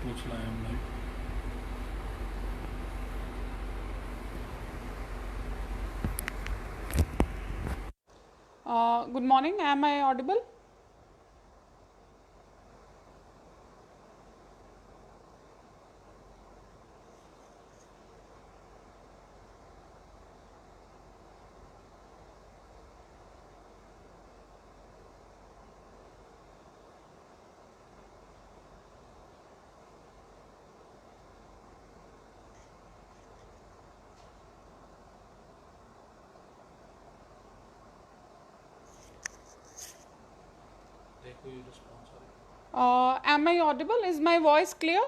पूछना है हमने। Good morning. Am I audible? देखो ये रिस्पॉन्स आ रहा Am I audible? Is my voice clear?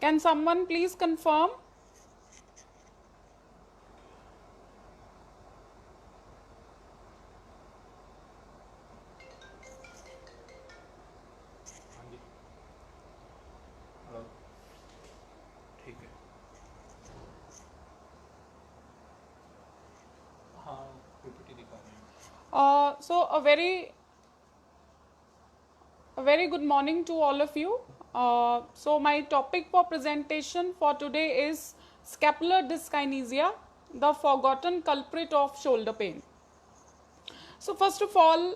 Can someone please confirm? है। हाँ जी। हेलो। ठीक है। हाँ, पीपीटी दिखा रहे हैं। So a very good morning to all of you. So my topic for presentation for today is scapular dyskinesia, the forgotten culprit of shoulder pain. So first of all,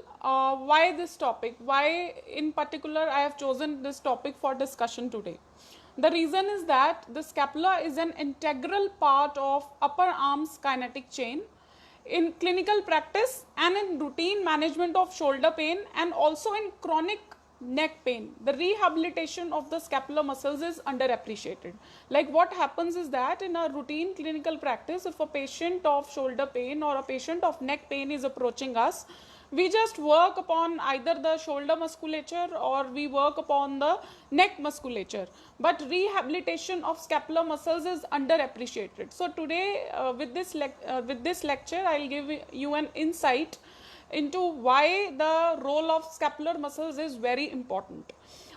why this topic? Why in particular I have chosen this topic for discussion today? The reason is that the scapula is an integral part of upper arm's kinetic chain in clinical practice and in routine management of shoulder pain and also in chronic neck pain. The rehabilitation of the scapular muscles is underappreciated. Like what happens is that in a routine clinical practice, if a patient of shoulder pain or a patient of neck pain is approaching us, we just work upon either the shoulder musculature or we work upon the neck musculature, but rehabilitation of scapular muscles is underappreciated. So today with this lecture I'll give you an insight into why the role of scapular muscles is very important.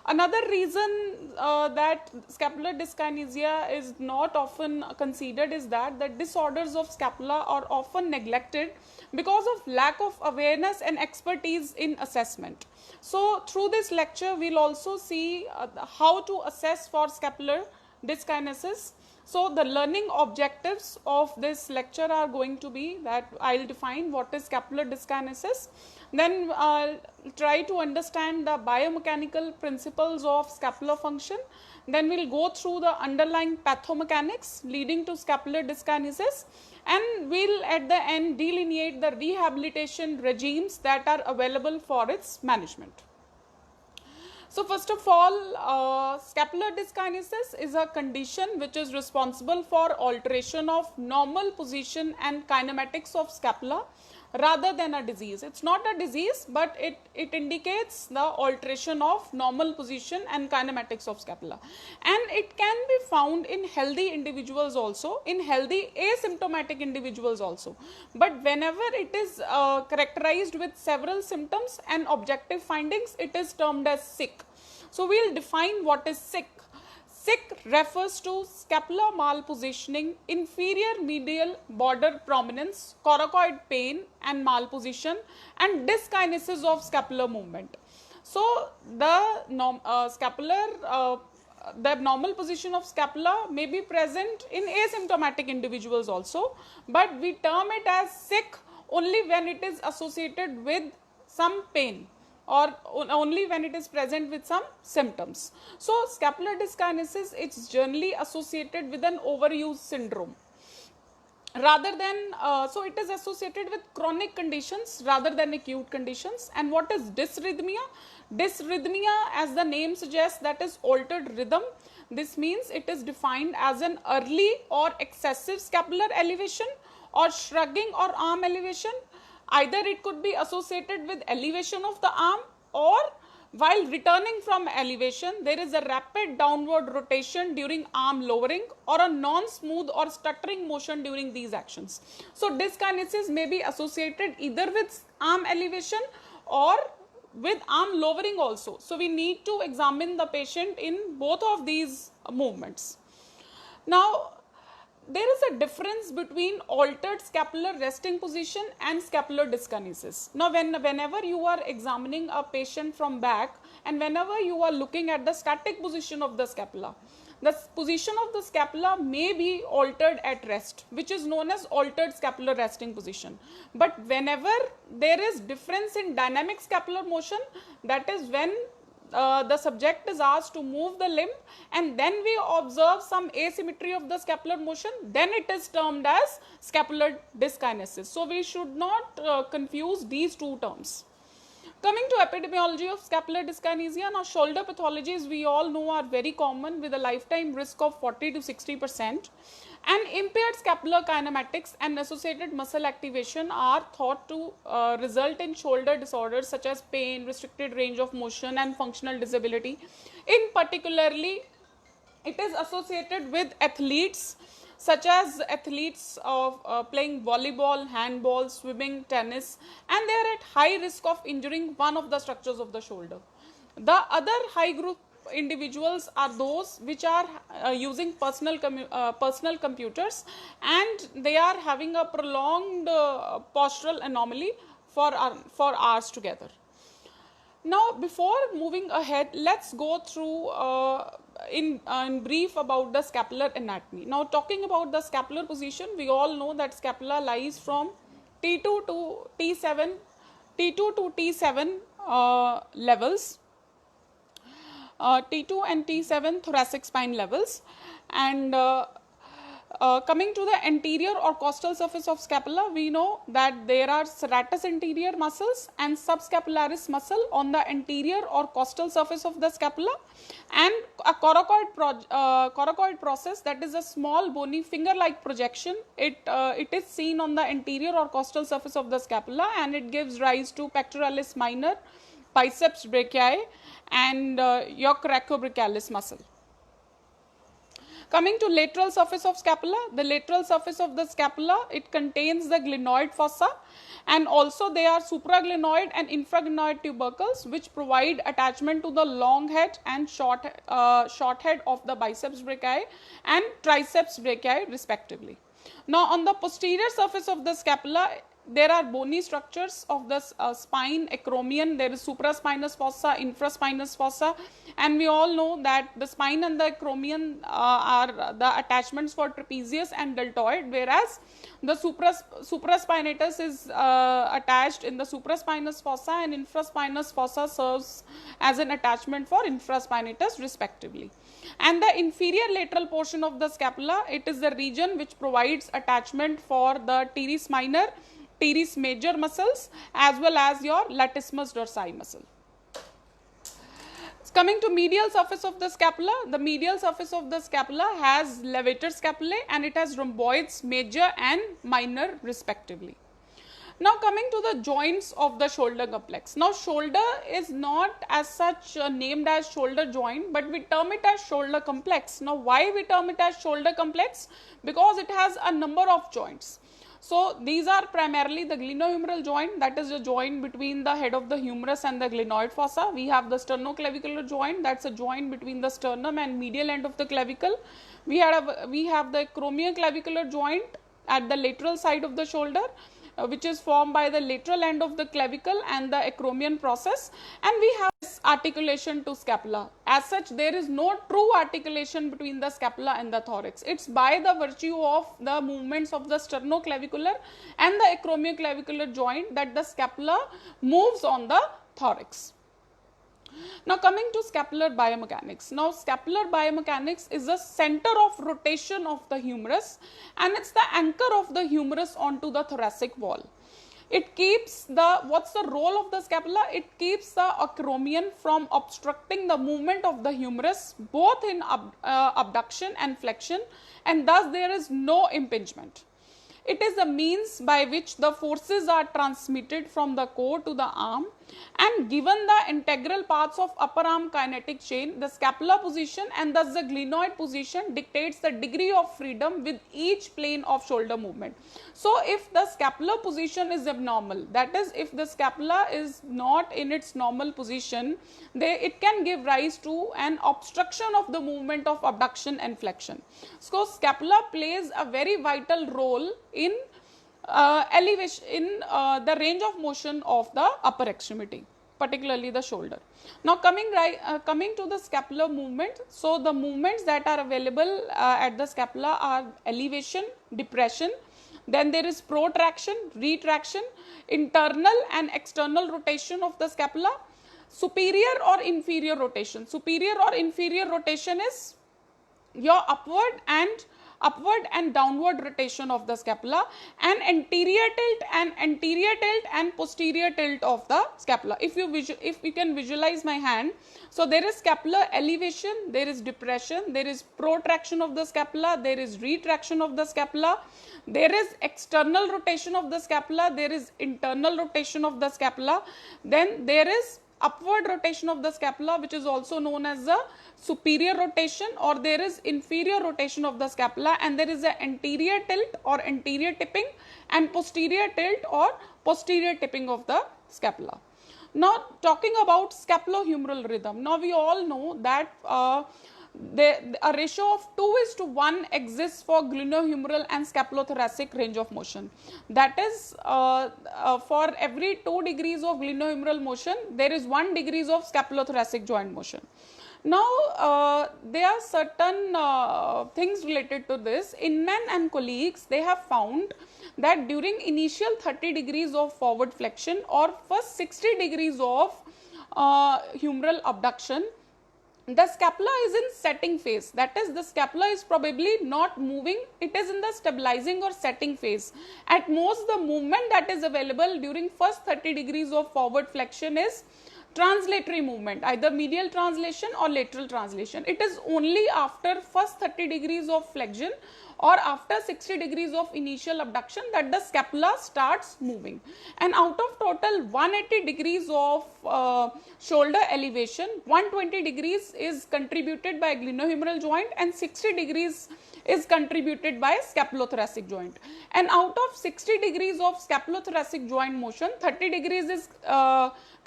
Another reason that scapular dyskinesia is not often considered is that the disorders of scapula are often neglected because of lack of awareness and expertise in assessment. So through this lecture we'll also see how to assess for scapular dyskinesis. So the learning objectives of this lecture are going to be that I'll define what is scapular dyskinesis, then I'll try to understand the biomechanical principles of scapular function, then we'll go through the underlying pathomechanics leading to scapular dyskinesis, and we'll at the end delineate the rehabilitation regimes that are available for its management. So first of all, scapular dyskinesis is a condition which is responsible for alteration of normal position and kinematics of scapula rather than a disease. It's not a disease, but it indicates the alteration of normal position and kinematics of scapula. And it can be found in healthy individuals also, in healthy asymptomatic individuals also. But whenever it is characterized with several symptoms and objective findings, it is termed as sick. So we'll define what is sick. Sick refers to scapular malpositioning, inferior medial border prominence, coracoid pain and malposition, and dyskinesis of scapular movement. So the the normal position of scapula may be present in asymptomatic individuals also, but we term it as sick only when it is associated with some pain or only when it is present with some symptoms. So scapular dyskinesis is generally associated with an overuse syndrome rather than so it is associated with chronic conditions rather than acute conditions. And what is dysrhythmia? Dysrhythmia, as the name suggests, that is altered rhythm. This means it is defined as an early or excessive scapular elevation or shrugging or arm elevation. Either it could be associated with elevation of the arm, or while returning from elevation, there is a rapid downward rotation during arm lowering or a non-smooth or stuttering motion during these actions. So dyskinesis may be associated either with arm elevation or with arm lowering also. So we need to examine the patient in both of these movements. Now there is a difference between altered scapular resting position and scapular dyskinesis. Now, whenever you are examining a patient from back and whenever you are looking at the static position of the scapula, the position of the scapula may be altered at rest, which is known as altered scapular resting position. But whenever there is difference in dynamic scapular motion, that is when the subject is asked to move the limb and then we observe some asymmetry of the scapular motion, then it is termed as scapular dyskinesis. So, we should not confuse these two terms. Coming to epidemiology of scapular dyskinesia, now shoulder pathologies we all know are very common with a lifetime risk of 40 to 60%, and impaired scapular kinematics and associated muscle activation are thought to result in shoulder disorders such as pain, restricted range of motion and functional disability. In particularly, it is associated with athletes such as athletes of playing volleyball, handball, swimming, tennis, and they are at high risk of injuring one of the structures of the shoulder. The other high group individuals are those which are using personal computers and they are having a prolonged postural anomaly for hours together. Now, before moving ahead, let's go through in brief about the scapular anatomy. Now, talking about the scapular position, we all know that scapula lies from T2 to T7 levels, T2 and T7 thoracic spine levels, and coming to the anterior or costal surface of scapula, we know that there are serratus anterior muscles and subscapularis muscle on the anterior or costal surface of the scapula, and a coracoid process, that is a small bony finger-like projection. It is seen on the anterior or costal surface of the scapula and it gives rise to pectoralis minor, biceps brachii and your coracobrachialis muscle. Coming to lateral surface of scapula, the lateral surface of the scapula, it contains the glenoid fossa and also they are supraglenoid and infraglenoid tubercles which provide attachment to the long head and short head of the biceps brachii and triceps brachii respectively. Now, on the posterior surface of the scapula, there are bony structures of the spine, acromion, there is supraspinous fossa, infraspinous fossa, and we all know that the spine and the acromion are the attachments for trapezius and deltoid, whereas the supraspinatus is attached in the supraspinous fossa and infraspinous fossa serves as an attachment for infraspinatus respectively. And the inferior lateral portion of the scapula, it is the region which provides attachment for the teres minor, teres major muscles as well as your latissimus dorsi muscle. Coming to medial surface of the scapula, the medial surface of the scapula has levator scapulae and it has rhomboids major and minor respectively. Now, coming to the joints of the shoulder complex. Now, shoulder is not as such named as shoulder joint, but we term it as shoulder complex. Now, why we term it as shoulder complex? Because it has a number of joints. So, these are primarily the glenohumeral joint, that is the joint between the head of the humerus and the glenoid fossa. We have the sternoclavicular joint, that is a joint between the sternum and medial end of the clavicle. We have the acromioclavicular joint at the lateral side of the shoulder, which is formed by the lateral end of the clavicle and the acromion process, and we have this articulation to scapula. As such, there is no true articulation between the scapula and the thorax. It's by the virtue of the movements of the sternoclavicular and the acromioclavicular joint that the scapula moves on the thorax. Now, coming to scapular biomechanics. Now, scapular biomechanics is the center of rotation of the humerus and it's the anchor of the humerus onto the thoracic wall. It keeps what's the role of the scapula? It keeps the acromion from obstructing the movement of the humerus both in abduction and flexion, and thus there is no impingement. It is the means by which the forces are transmitted from the core to the arm And given the integral paths of upper arm kinetic chain, the scapular position and thus the glenoid position dictates the degree of freedom with each plane of shoulder movement. So if the scapular position is abnormal, that is, if the scapula is not in its normal position, it can give rise to an obstruction of the movement of abduction and flexion. So scapula plays a very vital role in elevation in the range of motion of the upper extremity, particularly the shoulder. Now coming to the scapular movement, so the movements that are available at the scapula are elevation, depression, then there is protraction, retraction, internal and external rotation of the scapula, superior or inferior rotation. Superior or inferior rotation is your upward and downward rotation of the scapula, and anterior tilt and posterior tilt of the scapula. If you can visualize my hand, so there is scapular elevation, there is depression, there is protraction of the scapula, there is retraction of the scapula, there is external rotation of the scapula, there is internal rotation of the scapula, then there is upward rotation of the scapula, which is also known as the superior rotation, or there is inferior rotation of the scapula, and there is an anterior tilt or anterior tipping and posterior tilt or posterior tipping of the scapula. Now talking about scapulohumeral rhythm, now we all know that a ratio of 2:1 exists for glenohumeral and scapulothoracic range of motion. That is, for every 2 degrees of glenohumeral motion, there is 1 degree of scapulothoracic joint motion. Now, there are certain things related to this. Inman and colleagues, they have found that during initial 30 degrees of forward flexion or first 60 degrees of humeral abduction, the scapula is in setting phase. That is, the scapula is probably not moving, it is in the stabilizing or setting phase. At most, the movement that is available during first 30 degrees of forward flexion is translatory movement, either medial translation or lateral translation. It is only after first 30 degrees of flexion or after 60 degrees of initial abduction that the scapula starts moving. And out of total 180 degrees of shoulder elevation, 120 degrees is contributed by glenohumeral joint and 60 degrees is contributed by scapulothoracic joint. And out of 60 degrees of scapulothoracic joint motion, 30 degrees is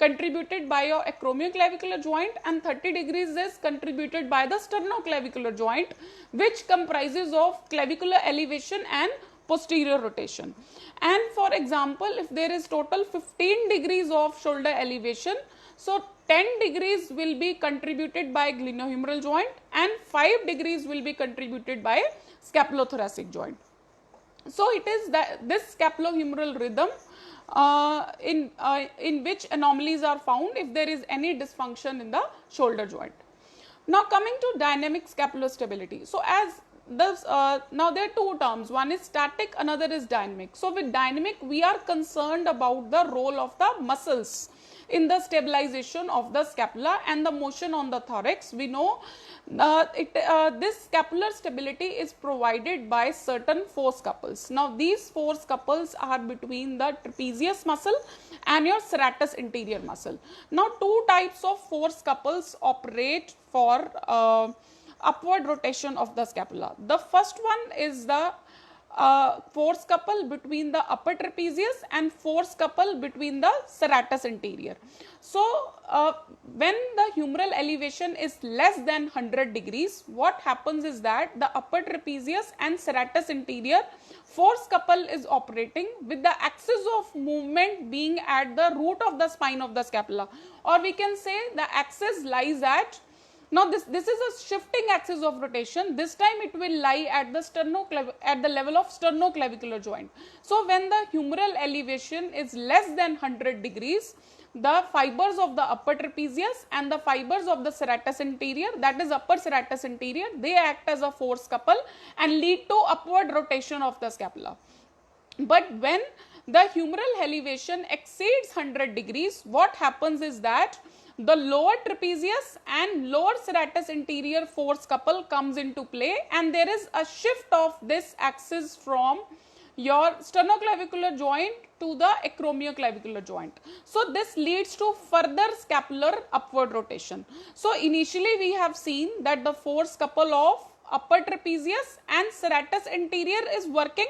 contributed by your acromioclavicular joint and 30 degrees is contributed by the sternoclavicular joint, which comprises of clavicular elevation and posterior rotation. And for example, if there is total 15 degrees of shoulder elevation, so 10 degrees will be contributed by glenohumeral joint and 5 degrees will be contributed by scapulothoracic joint. So it is that this scapulohumeral rhythm in which anomalies are found if there is any dysfunction in the shoulder joint. Now coming to dynamic scapular stability. So as this, now there are two terms, one is static, another is dynamic. So with dynamic, we are concerned about the role of the muscles in the stabilization of the scapula and the motion on the thorax. We know this scapular stability is provided by certain force couples. Now these force couples are between the trapezius muscle and your serratus anterior muscle. Now two types of force couples operate for upward rotation of the scapula. The first one is the force couple between the upper trapezius and force couple between the serratus anterior. So when the humeral elevation is less than 100 degrees, what happens is that the upper trapezius and serratus anterior force couple is operating with the axis of movement being at the root of the spine of the scapula, or we can say the axis lies at, now this is a shifting axis of rotation. This time it will lie at the level of sternoclavicular joint. So when the humeral elevation is less than 100 degrees, the fibers of the upper trapezius and the fibers of the serratus anterior, that is upper serratus anterior, they act as a force couple and lead to upward rotation of the scapula. But when the humeral elevation exceeds 100 degrees, what happens is that the lower trapezius and lower serratus anterior force couple comes into play, and there is a shift of this axis from your sternoclavicular joint to the acromioclavicular joint. So this leads to further scapular upward rotation. So initially we have seen that the force couple of upper trapezius and serratus anterior is working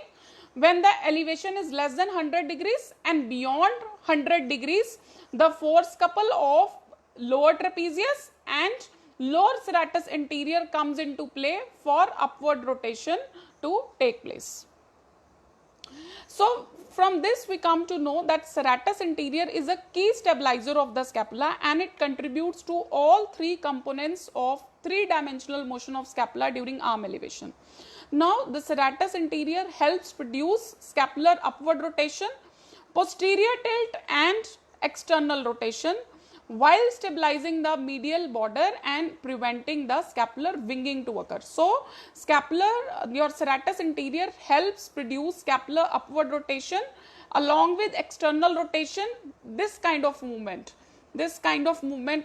when the elevation is less than 100 degrees, and beyond 100 degrees the force couple of lower trapezius and lower serratus anterior comes into play for upward rotation to take place. So from this we come to know that serratus anterior is a key stabilizer of the scapula, and it contributes to all three components of three-dimensional motion of scapula during arm elevation. Now the serratus anterior helps produce scapular upward rotation, posterior tilt and external rotation, while stabilizing the medial border and preventing the scapular winging to occur. So your serratus anterior helps produce scapular upward rotation along with external rotation. This kind of movement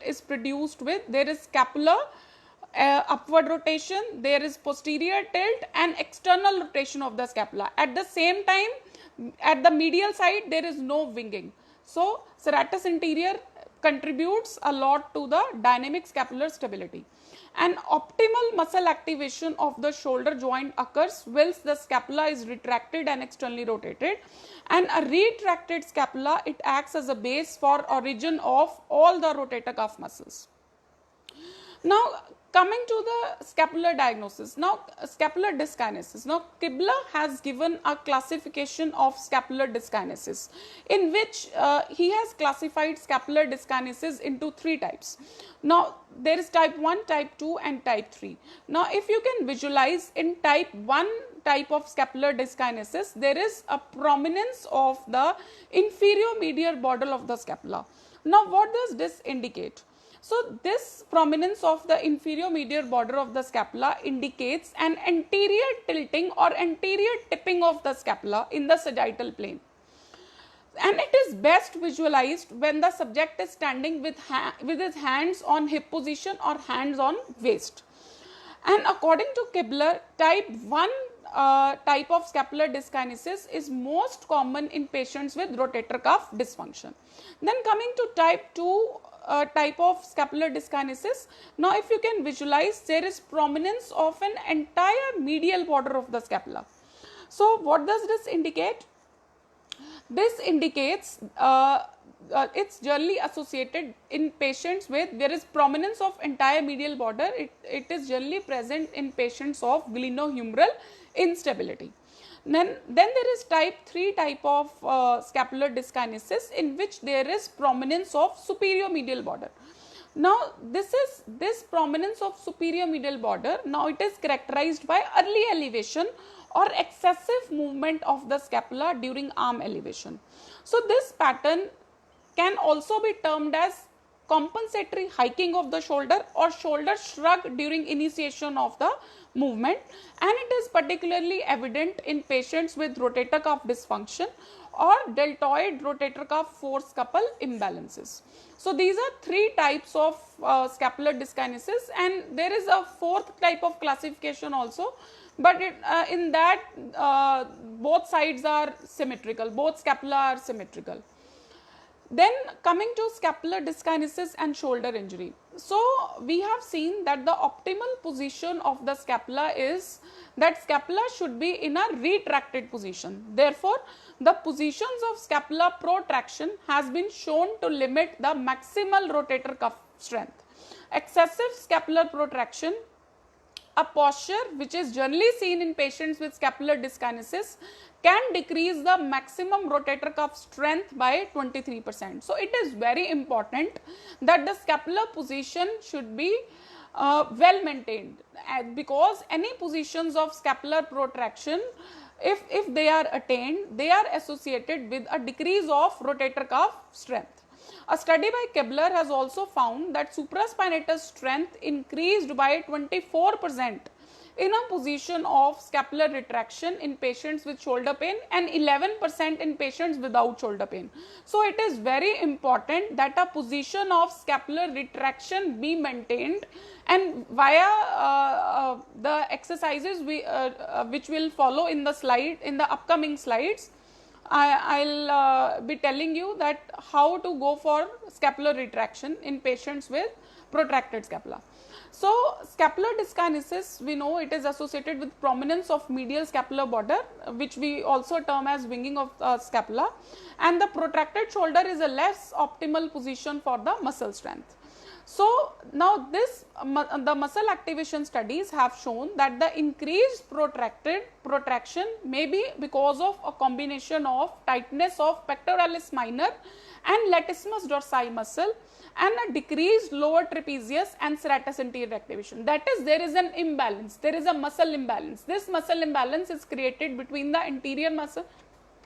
is produced with, there is scapular upward rotation, there is posterior tilt and external rotation of the scapula. At the same time, at the medial side there is no winging. So serratus anterior contributes a lot to the dynamic scapular stability. An optimal muscle activation of the shoulder joint occurs whilst the scapula is retracted and externally rotated, and a retracted scapula, it acts as a base for origin of all the rotator cuff muscles. Now coming to the scapular diagnosis, now scapular dyskinesis. Now Kibler has given a classification of scapular dyskinesis, in which he has classified scapular dyskinesis into three types. Now there is type 1, type 2 and type 3. Now if you can visualize, in type 1 type of scapular dyskinesis, there is a prominence of the inferior medial border of the scapula. Now what does this indicate? So this prominence of the inferior medial border of the scapula indicates an anterior tilting or anterior tipping of the scapula in the sagittal plane, and it is best visualized when the subject is standing with his hands on hip position or hands on waist. And according to Kibler, type 1 type of scapular dyskinesis is most common in patients with rotator cuff dysfunction. Then coming to type 2 type of scapular dyskinesis. Now if you can visualize, there is prominence of an entire medial border of the scapula. So what does this indicate? This indicates it's generally associated in patients with, there is prominence of entire medial border. It is generally present in patients of glenohumeral instability. Then there is type 3 type of scapular dyskinesis, in which there is prominence of superior medial border. Now this prominence of superior medial border, now it is characterized by early elevation or excessive movement of the scapula during arm elevation. So this pattern can also be termed as compensatory hiking of the shoulder or shoulder shrug during initiation of the movement, and it is particularly evident in patients with rotator cuff dysfunction or deltoid rotator cuff force couple imbalances. So these are three types of scapular dyskinesis, and there is a fourth type of classification also, but in that both sides are symmetrical, both scapula are symmetrical. Then coming to scapular dyskinesis and shoulder injury. So we have seen that the optimal position of the scapula is that scapula should be in a retracted position. Therefore, the positions of scapular protraction has been shown to limit the maximal rotator cuff strength. Excessive scapular protraction, a posture which is generally seen in patients with scapular dyskinesis, can decrease the maximum rotator cuff strength by 23%. So it is very important that the scapular position should be well maintained, because any positions of scapular protraction, if they are attained, they are associated with a decrease of rotator cuff strength. A study by Kibler has also found that supraspinatus strength increased by 24% in a position of scapular retraction in patients with shoulder pain and 11% in patients without shoulder pain. So it is very important that a position of scapular retraction be maintained, and via the exercises which will follow in the upcoming slides, I'll be telling you that how to go for scapular retraction in patients with protracted scapula. So scapular dyskinesis, we know it is associated with prominence of medial scapular border, which we also term as winging of scapula, and the protracted shoulder is a less optimal position for the muscle strength. So now the muscle activation studies have shown that the increased protraction may be because of a combination of tightness of pectoralis minor and latissimus dorsi muscle and a decreased lower trapezius and serratus anterior activation. That is, there is an imbalance, there is a muscle imbalance. This muscle imbalance is created between the anterior muscle,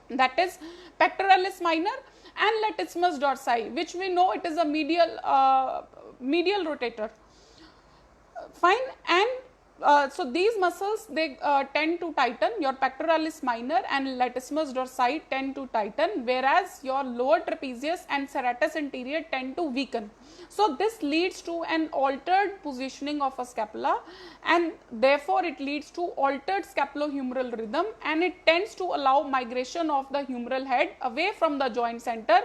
that is pectoralis minor, and latissimus dorsi, which we know it is a medial rotator. Fine. And so these muscles, they tend to tighten. Your pectoralis minor and latissimus dorsi tend to tighten, whereas your lower trapezius and serratus anterior tend to weaken. So this leads to an altered positioning of a scapula, and therefore it leads to altered scapulohumeral rhythm, and it tends to allow migration of the humeral head away from the joint center.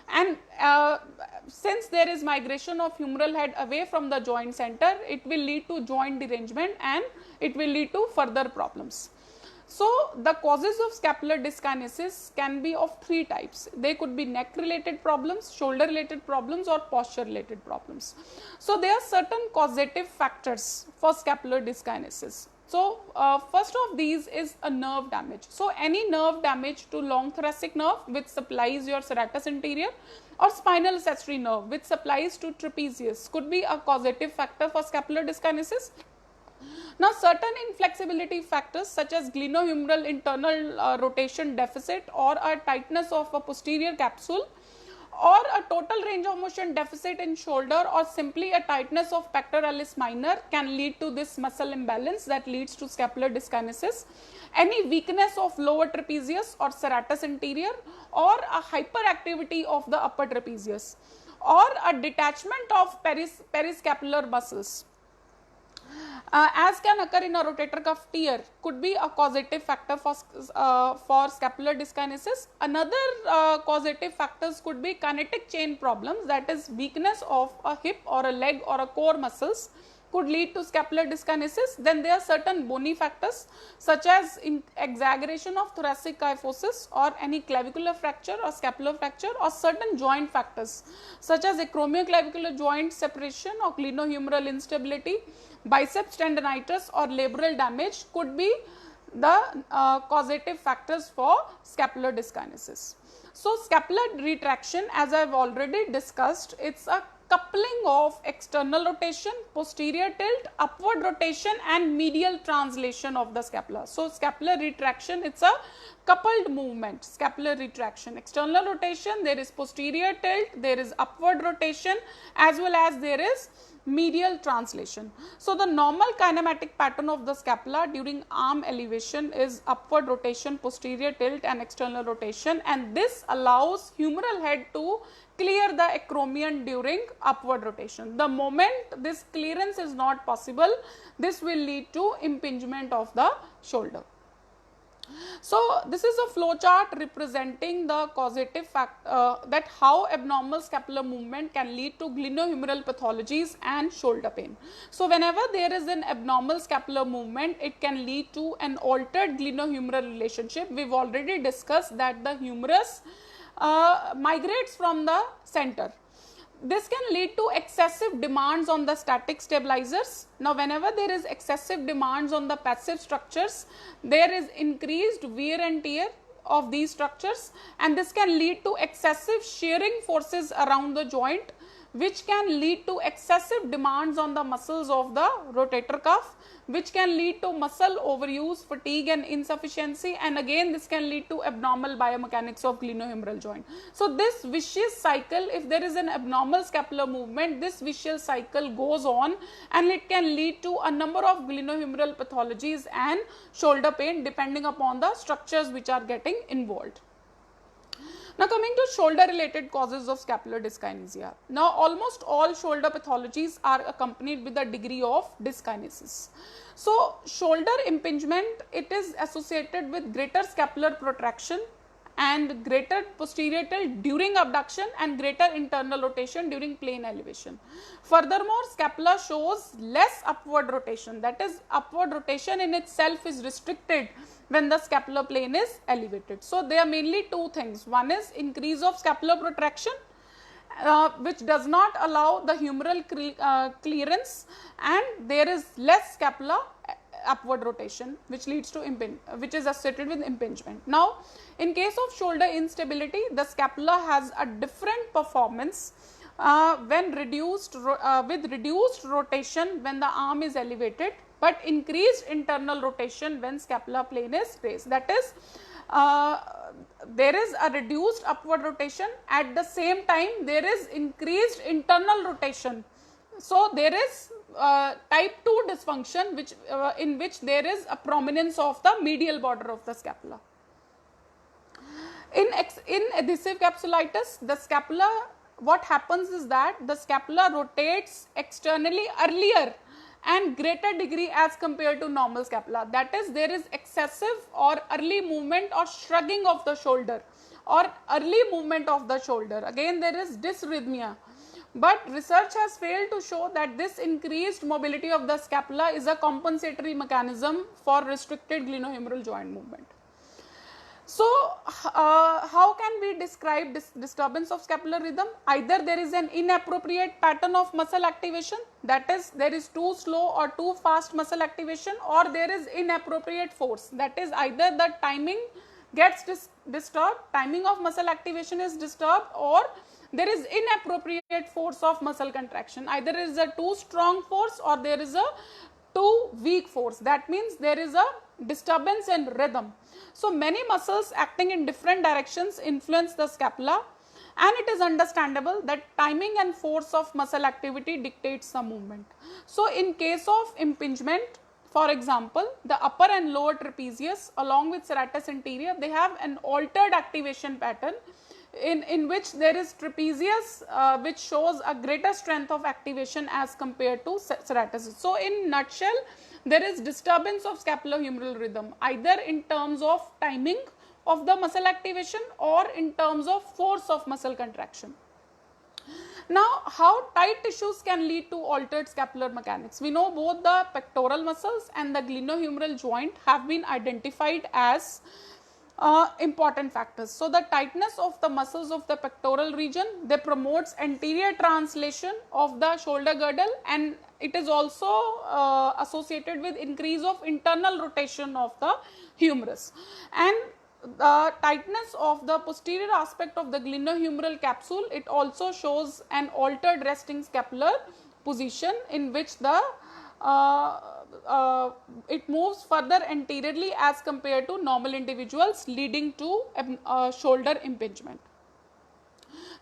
And since there is migration of humeral head away from the joint center, it will lead to joint derangement and it will lead to further problems. So the causes of scapular dyskinesis can be of three types. They could be neck related problems, shoulder related problems, or posture related problems. So there are certain causative factors for scapular dyskinesis. So first of these is a nerve damage. So any nerve damage to long thoracic nerve which supplies your serratus anterior, or spinal accessory nerve which supplies to trapezius could be a causative factor for scapular dyskinesis. Now certain inflexibility factors such as glenohumeral internal rotation deficit, or a tightness of a posterior capsule, or a total range of motion deficit in shoulder, or simply a tightness of pectoralis minor can lead to this muscle imbalance that leads to scapular dyskinesis. Any weakness of lower trapezius or serratus anterior, or a hyperactivity of the upper trapezius, or a detachment of periscapular muscles, as can occur in a rotator cuff tear, could be a causative factor for scapular dyskinesis. Another causative factors could be kinetic chain problems, that is weakness of a hip or a leg or a core muscles could lead to scapular dyskinesis. Then there are certain bony factors such as exaggeration of thoracic kyphosis, or any clavicular fracture or scapular fracture, or certain joint factors such as acromioclavicular joint separation or glenohumeral instability, biceps tendinitis, or labral damage could be the causative factors for scapular dyskinesis. So scapular retraction, as I have already discussed, it's a coupling of external rotation, posterior tilt, upward rotation, and medial translation of the scapula. So scapular retraction, it's a coupled movement. Scapular retraction, external rotation, there is posterior tilt, there is upward rotation, as well as there is medial translation. So the normal kinematic pattern of the scapula during arm elevation is upward rotation, posterior tilt, and external rotation, and this allows humeral head to clear the acromion during upward rotation. The moment this clearance is not possible, this will lead to impingement of the shoulder. So this is a flow chart representing the causative that how abnormal scapular movement can lead to glenohumeral pathologies and shoulder pain. So whenever there is an abnormal scapular movement, it can lead to an altered glenohumeral relationship. We've already discussed that the humerus migrates from the center. This can lead to excessive demands on the static stabilizers. Now whenever there is excessive demands on the passive structures, there is increased wear and tear of these structures, and this can lead to excessive shearing forces around the joint, which can lead to excessive demands on the muscles of the rotator cuff, which can lead to muscle overuse, fatigue and insufficiency, and again this can lead to abnormal biomechanics of glenohumeral joint. So this vicious cycle, if there is an abnormal scapular movement, this vicious cycle goes on and it can lead to a number of glenohumeral pathologies and shoulder pain depending upon the structures which are getting involved. Now coming to shoulder related causes of scapular dyskinesia. Now almost all shoulder pathologies are accompanied with a degree of dyskinesis. So shoulder impingement, it is associated with greater scapular protraction and greater posterior tilt during abduction and greater internal rotation during plane elevation. Furthermore, scapula shows less upward rotation, that is upward rotation in itself is restricted when the scapular plane is elevated. So there are mainly two things. One is increase of scapular protraction, which does not allow the humeral clearance, and there is less scapular upward rotation which leads to which is associated with impingement. Now in case of shoulder instability, the scapula has a different performance when reduced with reduced rotation when the arm is elevated, but increased internal rotation when scapular plane is raised. That is, there is a reduced upward rotation, at the same time there is increased internal rotation. So there is type 2 dysfunction which in which there is a prominence of the medial border of the scapula. In adhesive capsulitis, the scapula, what happens is that the scapula rotates externally earlier and greater degree as compared to normal scapula. That is, there is excessive or early movement or shrugging of the shoulder or early movement of the shoulder. Again, there is dysrhythmia. But research has failed to show that this increased mobility of the scapula is a compensatory mechanism for restricted glenohumeral joint movement. So, how can we describe this disturbance of scapular rhythm? Either there is an inappropriate pattern of muscle activation, that is, there is too slow or too fast muscle activation, or there is inappropriate force, that is, either the timing gets disturbed, timing of muscle activation is disturbed, or there is inappropriate force of muscle contraction. Either there is a too strong force or there is a too weak force. That means there is a disturbance in rhythm. So many muscles acting in different directions influence the scapula, and it is understandable that timing and force of muscle activity dictates the movement. So in case of impingement, for example, the upper and lower trapezius along with serratus anterior, they have an altered activation pattern in which there is trapezius which shows a greater strength of activation as compared to serratus. So in nutshell, there is disturbance of scapulohumeral rhythm either in terms of timing of the muscle activation or in terms of force of muscle contraction. Now, how tight tissues can lead to altered scapular mechanics? We know both the pectoral muscles and the glenohumeral joint have been identified as important factors. So the tightness of the muscles of the pectoral region, they promotes anterior translation of the shoulder girdle, and it is also associated with increase of internal rotation of the humerus. And the tightness of the posterior aspect of the glenohumeral capsule, it also shows an altered resting scapular position in which the it moves further anteriorly as compared to normal individuals, leading to shoulder impingement.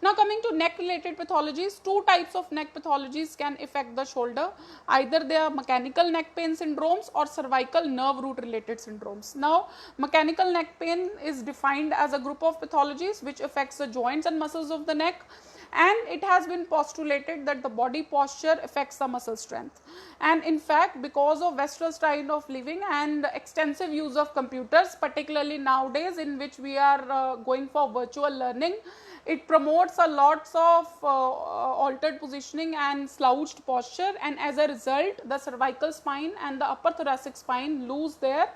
Now coming to neck related pathologies, two types of neck pathologies can affect the shoulder. Either they are mechanical neck pain syndromes or cervical nerve root related syndromes. Now mechanical neck pain is defined as a group of pathologies which affects the joints and muscles of the neck, and it has been postulated that the body posture affects the muscle strength. And in fact, because of Western style of living and extensive use of computers, particularly nowadays in which we are going for virtual learning, it promotes a lots of altered positioning and slouched posture, and as a result the cervical spine and the upper thoracic spine lose their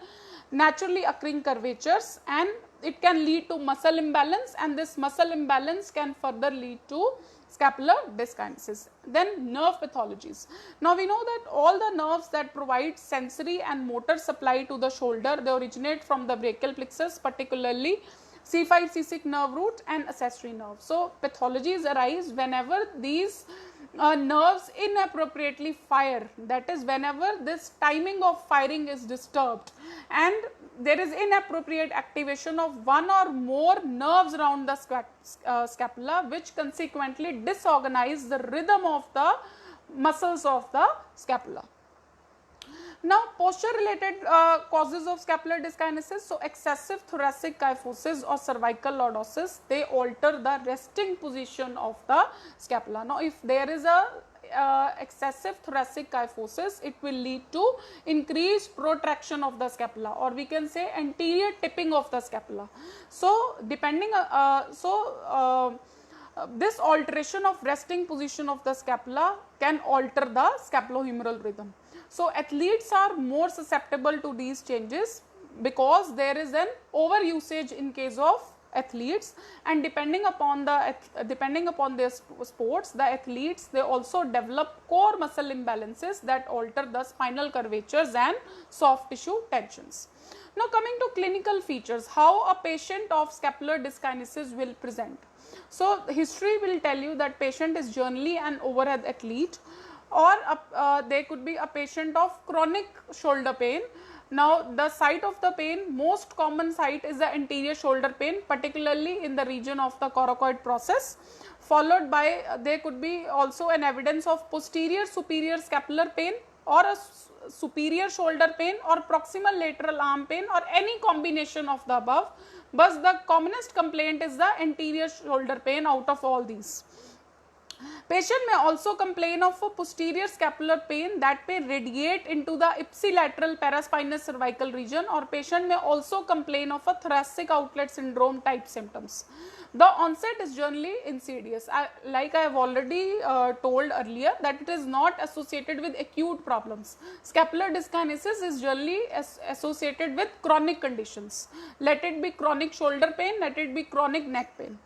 naturally occurring curvatures, and it can lead to muscle imbalance, and this muscle imbalance can further lead to scapular dyskinesis. Then nerve pathologies. Now we know that all the nerves that provide sensory and motor supply to the shoulder, they originate from the brachial plexus, particularly C5 C6 nerve root and accessory nerve. So pathologies arise whenever these nerves inappropriately fire, that is whenever this timing of firing is disturbed and there is inappropriate activation of one or more nerves around the scapula, which consequently disorganize the rhythm of the muscles of the scapula. Now, posture related causes of scapular dyskinesis. So, excessive thoracic kyphosis or cervical lordosis, they alter the resting position of the scapula. Now, if there is a excessive thoracic kyphosis, it will lead to increased protraction of the scapula, or we can say anterior tipping of the scapula. So, depending this alteration of resting position of the scapula can alter the scapulohumeral rhythm. So, athletes are more susceptible to these changes because there is an over usage in case of athletes, and depending upon their sports, the athletes, they also develop core muscle imbalances that alter the spinal curvatures and soft tissue tensions. Now, coming to clinical features, how a patient of scapular dyskinesis will present. So, history will tell you that patient is generally an overhead athlete, or they could be a patient of chronic shoulder pain. Now, the site of the pain, most common site is the anterior shoulder pain, particularly in the region of the coracoid process, followed by there could be also an evidence of posterior superior scapular pain, or a superior shoulder pain, or proximal lateral arm pain, or any combination of the above, but the commonest complaint is the anterior shoulder pain out of all these. Patient may also complain of a posterior scapular pain that may radiate into the ipsilateral paraspinous cervical region, or patient may also complain of a thoracic outlet syndrome type symptoms. The onset is generally insidious. Like I have already told earlier, that it is not associated with acute problems. Scapular dyskinesis is generally associated with chronic conditions. Let it be chronic shoulder pain, let it be chronic neck pain.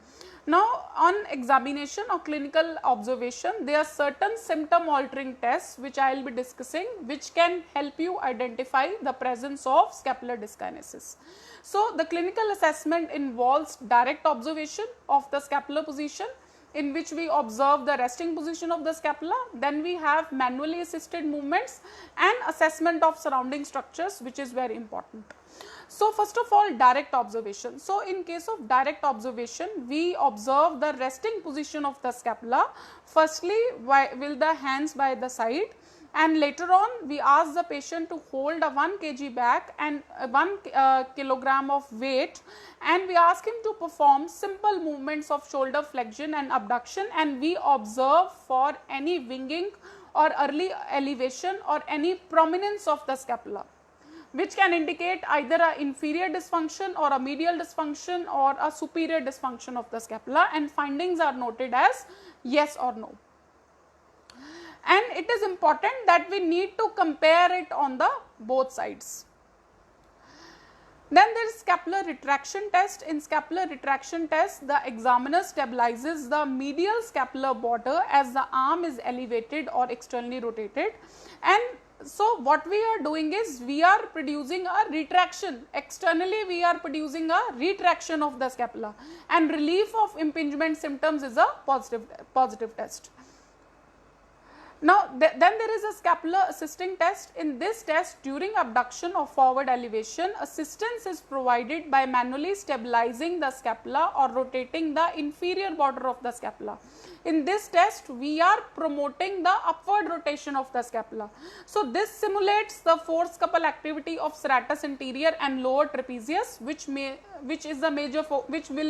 Now, on examination or clinical observation, there are certain symptom altering tests which I will be discussing, which can help you identify the presence of scapular dyskinesis. So, the clinical assessment involves direct observation of the scapular position, in which we observe the resting position of the scapula. Then we have manually assisted movements and assessment of surrounding structures, which is very important. So, first of all, direct observation. So, in case of direct observation, we observe the resting position of the scapula. Firstly, with the hands by the side, and later on we ask the patient to hold a 1 kg bag and 1 kilogram of weight, and we ask him to perform simple movements of shoulder flexion and abduction, and we observe for any winging or early elevation or any prominence of the scapula, which can indicate either a inferior dysfunction or a medial dysfunction or a superior dysfunction of the scapula, and findings are noted as yes or no. And it is important that we need to compare it on the both sides. Then there is scapular retraction test. In scapular retraction test, the examiner stabilizes the medial scapular border as the arm is elevated or externally rotated, and so what we are doing is we are producing a retraction. Externally we are producing a retraction of the scapula, and relief of impingement symptoms is a positive test. Now, then there is a scapular assisting test. In this test, during abduction or forward elevation, assistance is provided by manually stabilizing the scapula or rotating the inferior border of the scapula. In this test, we are promoting the upward rotation of the scapula. So, this simulates the force couple activity of serratus anterior and lower trapezius, which will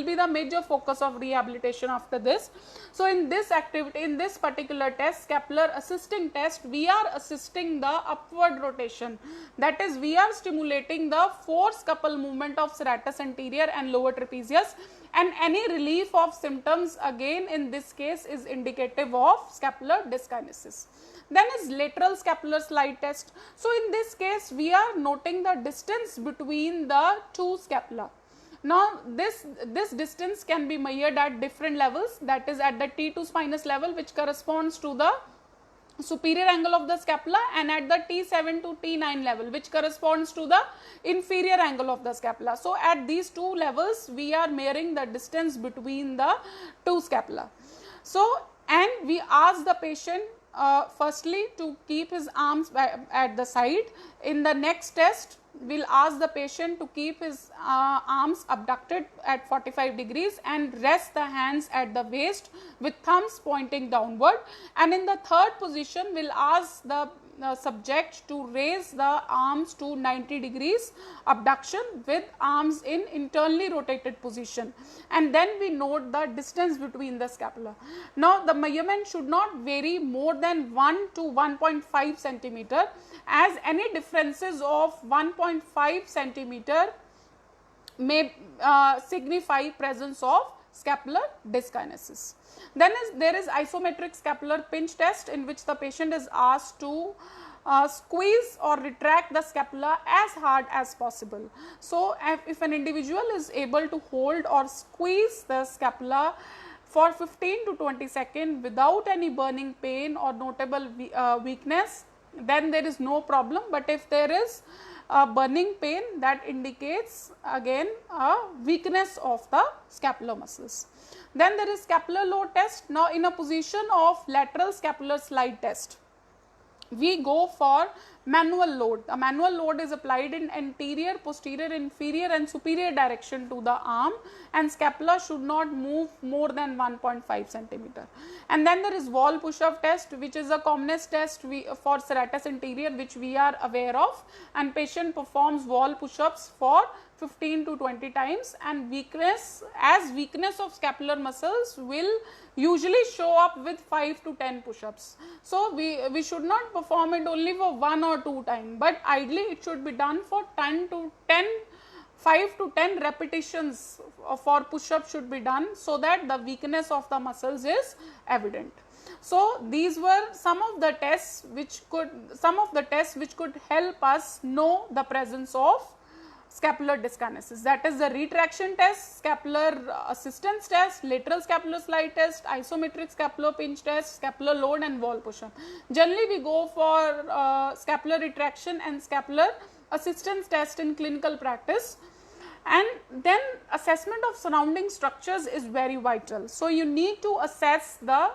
be the major focus of rehabilitation after this. So, in this activity, in this particular test, scapular assisting test, we are assisting the upward rotation. That is, we are stimulating the force couple movement of serratus anterior and lower trapezius, and any relief of symptoms again in this case is indicative of scapular dyskinesis. Then is lateral scapular slide test. So, in this case we are noting the distance between the two scapula. Now, this distance can be measured at different levels, that is at the T2 spinous level, which corresponds to the superior angle of the scapula, and at the T7 to T9 level, which corresponds to the inferior angle of the scapula. So, at these two levels we are measuring the distance between the two scapula. So, and we ask the patient firstly to keep his arms at the side. In the next test, we'll ask the patient to keep his arms abducted at 45 degrees and rest the hands at the waist with thumbs pointing downward. And in the third position, we'll ask the subject to raise the arms to 90 degrees abduction with arms in internally rotated position, and then we note the distance between the scapula. Now the measurement should not vary more than 1 to 1.5 centimeter, as any differences of 1.5 centimeter may signify presence of scapular dyskinesis. Then there is isometric scapular pinch test, in which the patient is asked to squeeze or retract the scapula as hard as possible. So if an individual is able to hold or squeeze the scapula for 15 to 20 seconds without any burning pain or notable weakness, then there is no problem. But if there is burning pain, that indicates again a weakness of the scapular muscles. Then there is scapular load test. Now in a position of lateral scapular slide test, we go for manual load. A manual load is applied in anterior, posterior, inferior and superior direction to the arm, and scapula should not move more than 1.5 centimeter. And then there is wall push-up test, which is a commonest test for serratus anterior, which we are aware of, and patient performs wall push-ups for 15 to 20 times, and weakness of scapular muscles will usually show up with 5 to 10 push-ups. So we should not perform it only for 1 or 2 times, but ideally it should be done for 5 to 10 repetitions for push-up should be done, so that the weakness of the muscles is evident. So these were some of the tests which could help us know the presence of scapular dyskinesis. That is the retraction test, scapular assistance test, lateral scapular slide test, isometric scapular pinch test, scapular load and wall push-up. Generally we go for scapular retraction and scapular assistance test in clinical practice. And then assessment of surrounding structures is very vital. So you need to assess the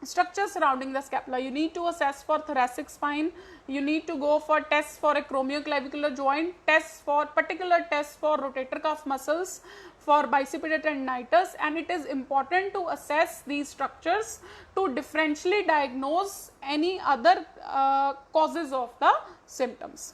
structure surrounding the scapula. You need to assess for thoracic spine, you need to go for tests for acromioclavicular joint, particular tests for rotator cuff muscles, for bicipital tendinitis, and it is important to assess these structures to differentially diagnose any other causes of the symptoms.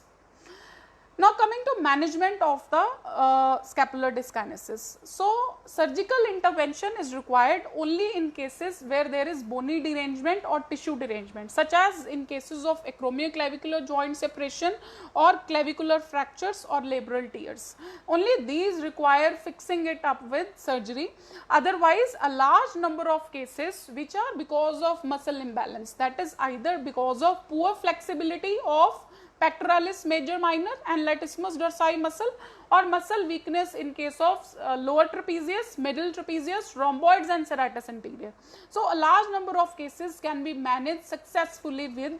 Now coming to management of the scapular dyskinesis. So surgical intervention is required only in cases where there is bony derangement or tissue derangement, such as in cases of acromioclavicular joint separation or clavicular fractures or labral tears. Only these require fixing it up with surgery. Otherwise, a large number of cases which are because of muscle imbalance, that is either because of poor flexibility of pectoralis major minor and latissimus dorsi muscle, or muscle weakness in case of lower trapezius, middle trapezius, rhomboids and serratus anterior. So a large number of cases can be managed successfully with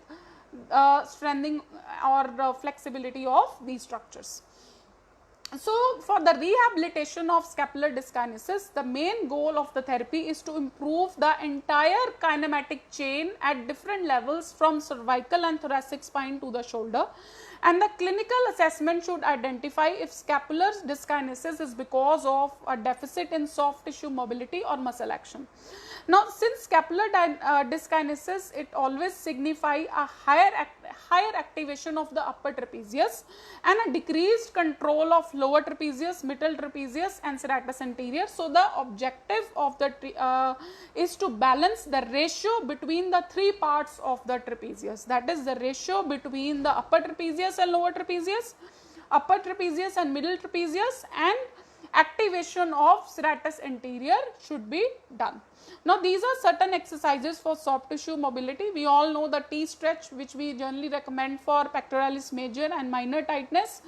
strengthening or flexibility of these structures. So for the rehabilitation of scapular dyskinesis, the main goal of the therapy is to improve the entire kinematic chain at different levels from cervical and thoracic spine to the shoulder, and the clinical assessment should identify if scapular dyskinesis is because of a deficit in soft tissue mobility or muscle action. Now since scapular dyskinesis, it always signify a higher activation of the upper trapezius and a decreased control of lower trapezius, middle trapezius and serratus anterior. So the objective of the is to balance the ratio between the three parts of the trapezius, that is the ratio between the upper trapezius and lower trapezius, upper trapezius and middle trapezius, and activation of serratus anterior should be done. Now these are certain exercises for soft tissue mobility. We all know the T stretch, which we generally recommend for pectoralis major and minor tightness,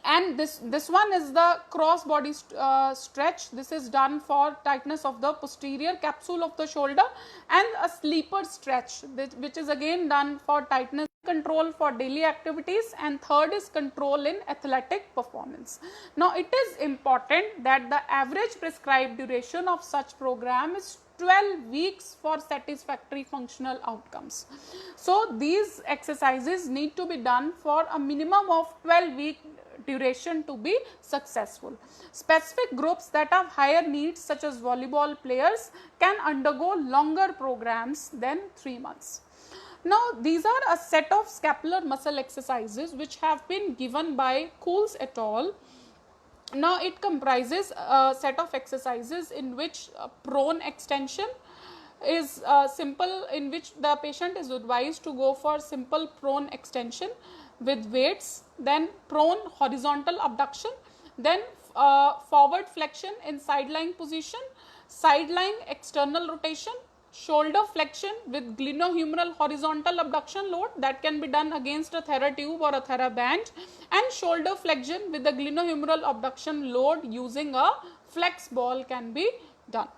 and this one is the cross body stretch. This is done for tightness of the posterior capsule of the shoulder, and a sleeper stretch, which is again done for tightness control for daily activities, and third is control in athletic performance. Now it is important that the average prescribed duration of such program is 12 weeks for satisfactory functional outcomes. So these exercises need to be done for a minimum of 12-week duration to be successful. Specific groups that have higher needs, such as volleyball players, can undergo longer programs than 3 months. Now these are a set of scapular muscle exercises which have been given by Cools et al. Now it comprises a set of exercises in which prone extension is simple, in which the patient is advised to go for simple prone extension with weights, then prone horizontal abduction, then forward flexion in side lying position, side lying external rotation, shoulder flexion with glenohumeral horizontal abduction load that can be done against a TheraTube or a TheraBand, and shoulder flexion with the glenohumeral abduction load using a flex ball can be done.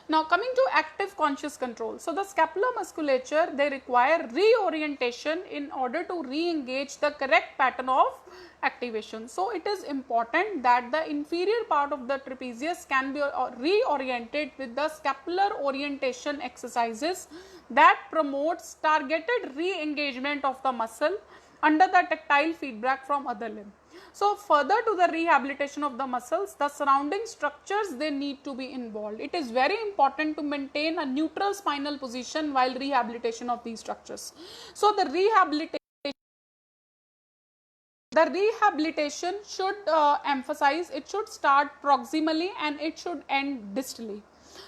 Now coming to active conscious control. So the scapular musculature, they require reorientation in order to re-engage the correct pattern of activation. So it is important that the inferior part of the trapezius can be reoriented with the scapular orientation exercises that promotes targeted re-engagement of the muscle under the tactile feedback from other limb. So further to the rehabilitation of the muscles, the surrounding structures, they need to be involved. It is very important to maintain a neutral spinal position while rehabilitation of these structures. So the rehabilitation should emphasize, it should start proximally and it should end distally.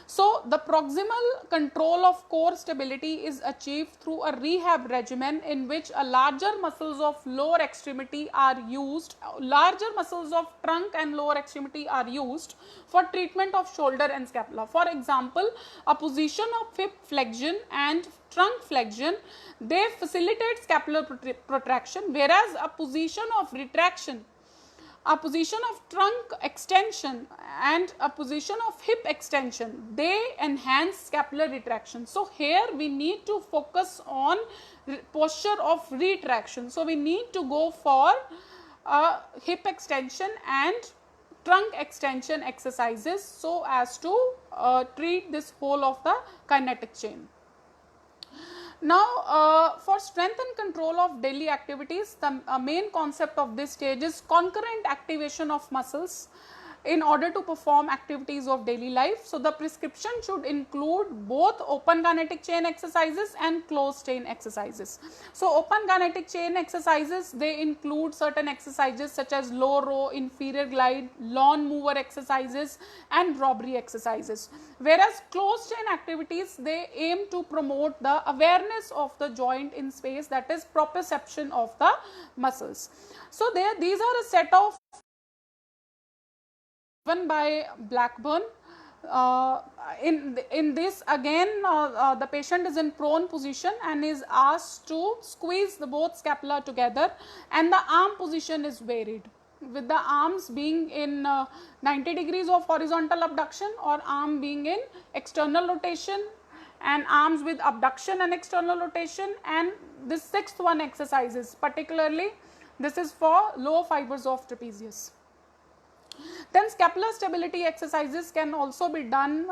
So the proximal control of core stability is achieved through a rehab regimen in which a larger muscles of lower extremity are used, larger muscles of trunk and lower extremity are used for treatment of shoulder and scapula. For example, a position of hip flexion and trunk flexion, they facilitate scapular protraction, whereas a position of retraction, a position of trunk extension and a position of hip extension, they enhance scapular retraction. So here we need to focus on posture of retraction. So we need to go for hip extension and trunk extension exercises so as to treat this whole of the kinetic chain. Now, for strength and control of daily activities, the main concept of this stage is concurrent activation of muscles in order to perform activities of daily life. So the prescription should include both open kinetic chain exercises and closed chain exercises. So open kinetic chain exercises, they include certain exercises such as low row, inferior glide, lawn mover exercises and robbery exercises. Whereas closed chain activities, they aim to promote the awareness of the joint in space, that is proprioception of the muscles. So these are a set of given by Blackburn. In this again the patient is in prone position and is asked to squeeze the both scapula together, and the arm position is varied, with the arms being in 90 degrees of horizontal abduction or arm being in external rotation, and arms with abduction and external rotation. And this sixth one exercises, particularly this is for lower fibers of trapezius. Then scapular stability exercises can also be done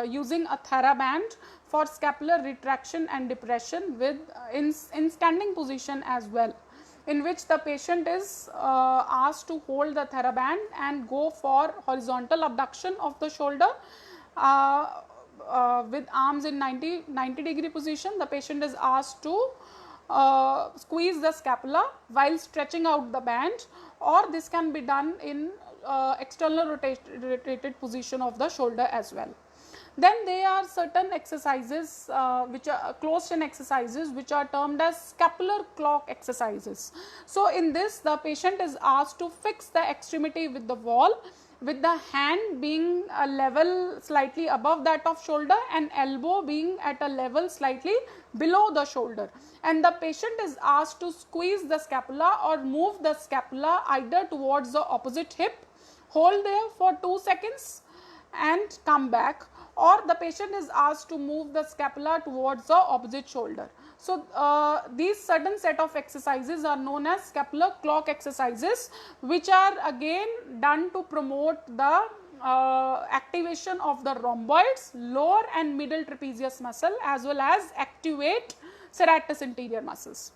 using a TheraBand for scapular retraction and depression with in standing position as well, in which the patient is asked to hold the TheraBand and go for horizontal abduction of the shoulder with arms in 90 degree position. The patient is asked to squeeze the scapula while stretching out the band, or this can be done in external rotated position of the shoulder as well. Then there are certain exercises which are closed chain exercises which are termed as scapular clock exercises. So in this, the patient is asked to fix the extremity with the wall, with the hand being a level slightly above that of shoulder and elbow being at a level slightly below the shoulder, and the patient is asked to squeeze the scapula or move the scapula either towards the opposite hip, hold there for 2 seconds and come back, or the patient is asked to move the scapula towards the opposite shoulder. So these certain set of exercises are known as scapular clock exercises, which are again done to promote the activation of the rhomboids, lower and middle trapezius muscle, as well as activate serratus anterior muscles.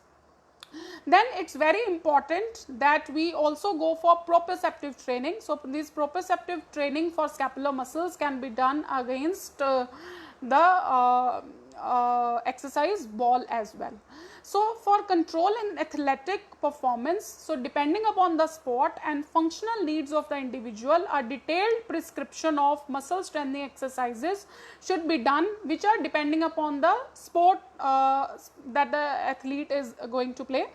Then it's very important that we also go for proprioceptive training. So this proprioceptive training for scapular muscles can be done against the exercise ball as well. So for control in athletic performance, so depending upon the sport and functional needs of the individual, a detailed prescription of muscle strengthening exercises should be done, which are depending upon the sport that the athlete is going to play,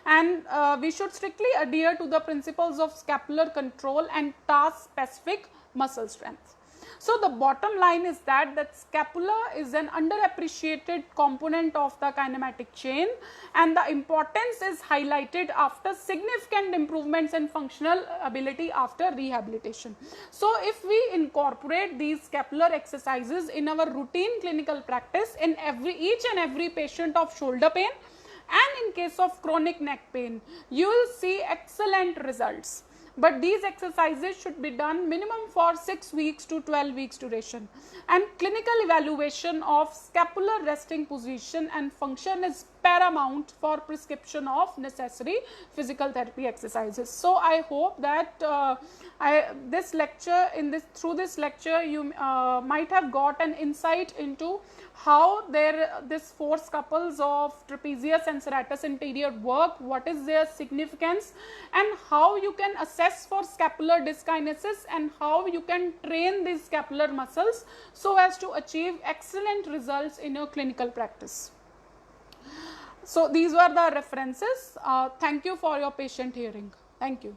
and we should strictly adhere to the principles of scapular control and task specific muscle strength. So the bottom line is that scapula is an underappreciated component of the kinematic chain, and the importance is highlighted after significant improvements in functional ability after rehabilitation. So if we incorporate these scapular exercises in our routine clinical practice in each and every patient of shoulder pain and in case of chronic neck pain, you will see excellent results. But these exercises should be done minimum for 6 weeks to 12 weeks duration, and clinical evaluation of scapular resting position and function is paramount for prescription of necessary physical therapy exercises. So I hope that through this lecture you might have got an insight into how this four scupples of trapezius and serratus anterior work, what is their significance, and how you can assess for scapular dyskinesis, and how you can train these scapular muscles so as to achieve excellent results in your clinical practice. So these were the references. Thank you for your patient hearing. Thank you.